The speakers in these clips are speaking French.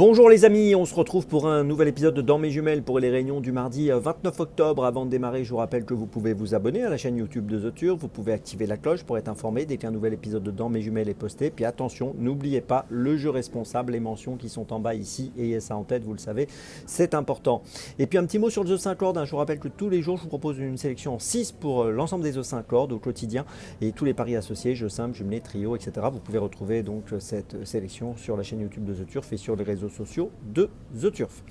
Bonjour les amis, on se retrouve pour un nouvel épisode de Dans mes jumelles pour les réunions du mardi 29 octobre. Avant de démarrer, je vous rappelle que vous pouvez vous abonner à la chaîne YouTube de The Turf, vous pouvez activer la cloche pour être informé dès qu'un nouvel épisode de Dans mes jumelles est posté. Puis attention, n'oubliez pas le jeu responsable, les mentions qui sont en bas ici, ayez ça en tête, vous le savez, c'est important. Et puis un petit mot sur le The 5 Lord, je vous rappelle que tous les jours je vous propose une sélection en 6 pour l'ensemble des The 5 Lord au quotidien et tous les paris associés, jeux simples, jumelés, trios, etc. Vous pouvez retrouver donc cette sélection sur la chaîne YouTube de The Turf et sur les réseaux sociaux de The Turf.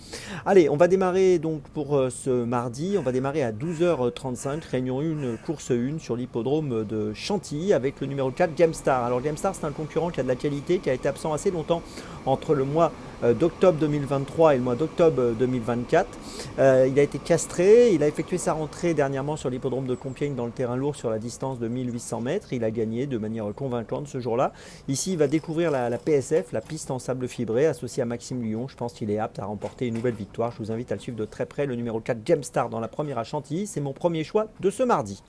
Allez, on va démarrer donc pour ce mardi, on va démarrer à 12h35, réunion 1, course 1 sur l'hippodrome de Chantilly avec le numéro 4, Gamestar. Alors Gamestar, c'est un concurrent qui a de la qualité, qui a été absent assez longtemps entre le mois d'octobre 2023 et le mois d'octobre 2024. Il a été castré, il a effectué sa rentrée dernièrement sur l'hippodrome de Compiègne dans le terrain lourd sur la distance de 1800 mètres. Il a gagné de manière convaincante ce jour-là. Ici, il va découvrir la PSF, la piste en sable fibré, associée à Maxime Lyon. Je pense qu'il est apte à remporter une nouvelle victoire. Je vous invite à le suivre de très près. Le numéro 4, Gamestar, dans la première à Chantilly. C'est mon premier choix de ce mardi.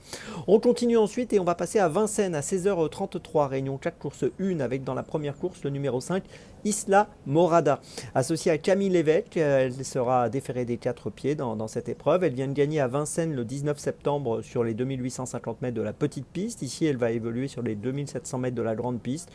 On continue ensuite et on va passer à Vincennes à 16h33. Réunion 4, course 1 avec dans la première course le numéro 5, Isla Morada. Associée à Camille Lévesque, elle sera déférée des 4 pieds dans cette épreuve. Elle vient de gagner à Vincennes le 19 septembre sur les 2850 mètres de la petite piste. Ici, elle va évoluer sur les 2700 mètres de la grande piste.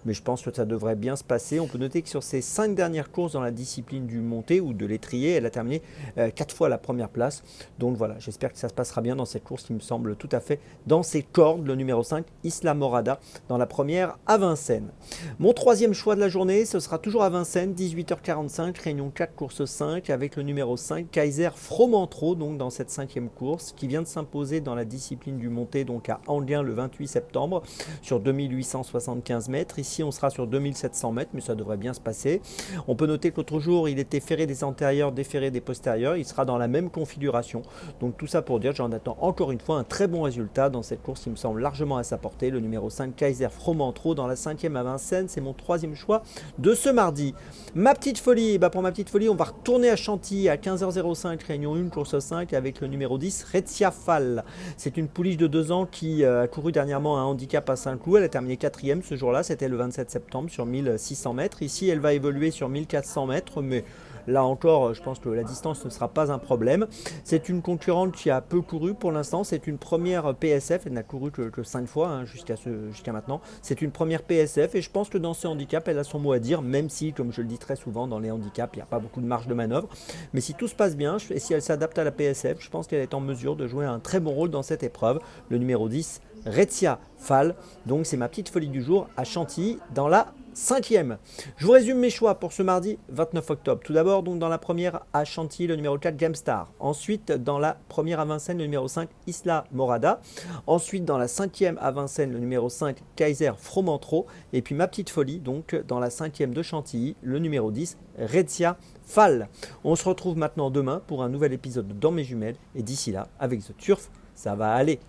Mais je pense que ça devrait bien se passer. On peut noter que sur ses 5 dernières courses dans la discipline du monté ou de l'étrier, elle a terminé 4 fois la première place. Donc voilà, j'espère que ça se passera bien dans cette course qui me semble tout à fait dans ses cordes. Le numéro 5, Isla Morada, dans la première à Vincennes. Mon troisième choix de la journée, ce sera toujours à Vincennes, 18h45, réunion 4, course 5, avec le numéro 5, Kaiser Fromentro, donc dans cette 5e course, qui vient de s'imposer dans la discipline du monté, donc à Enghien le 28 septembre, sur 2875 mètres. Ici, on sera sur 2700 mètres, mais ça devrait bien se passer. On peut noter que l'autre jour, il était ferré des antérieurs, déferré des postérieurs. Il sera dans la même configuration. Donc tout ça pour dire, j'en attends encore une fois un très bon résultat dans cette course qui me semble largement à sa portée. Le numéro 5, Kaiser Fromentro, dans la 5e à Vincennes, c'est mon troisième choix de ce mardi. Ma petite folie, pour ma petite folie, on va retourner à Chantilly à 15h05, réunion 1, course 5, avec le numéro 10, Rezia Fall. C'est une pouliche de 2 ans qui a couru dernièrement un handicap à Saint-Cloud. Elle a terminé 4e ce jour-là, c'était le 27 septembre sur 1600 mètres. Ici, elle va évoluer sur 1400 mètres, mais là encore, je pense que la distance ne sera pas un problème. C'est une concurrente qui a peu couru pour l'instant. C'est une première PSF. Elle n'a couru que 5 fois jusqu'à maintenant. C'est une première PSF et je pense que dans ce handicap, elle a son mot à dire, même si, comme je le dis très souvent, dans les handicaps, il n'y a pas beaucoup de marge de manœuvre. Mais si tout se passe bien et si elle s'adapte à la PSF, je pense qu'elle est en mesure de jouer un très bon rôle dans cette épreuve. Le numéro 10, Rezia Fall. Donc c'est ma petite folie du jour à Chantilly dans la 5e. Je vous résume mes choix pour ce mardi 29 octobre. Tout d'abord, donc dans la première à Chantilly, le numéro 4, Gamestar. Ensuite, dans la première à Vincennes, le numéro 5, Isla Morada. Ensuite, dans la 5e à Vincennes, le numéro 5, Kaiser Fromentro. Et puis ma petite folie, donc dans la 5e de Chantilly, le numéro 10, Rezia Fall. On se retrouve maintenant demain pour un nouvel épisode de Dans mes jumelles. Et d'ici là, avec The Turf, ça va aller.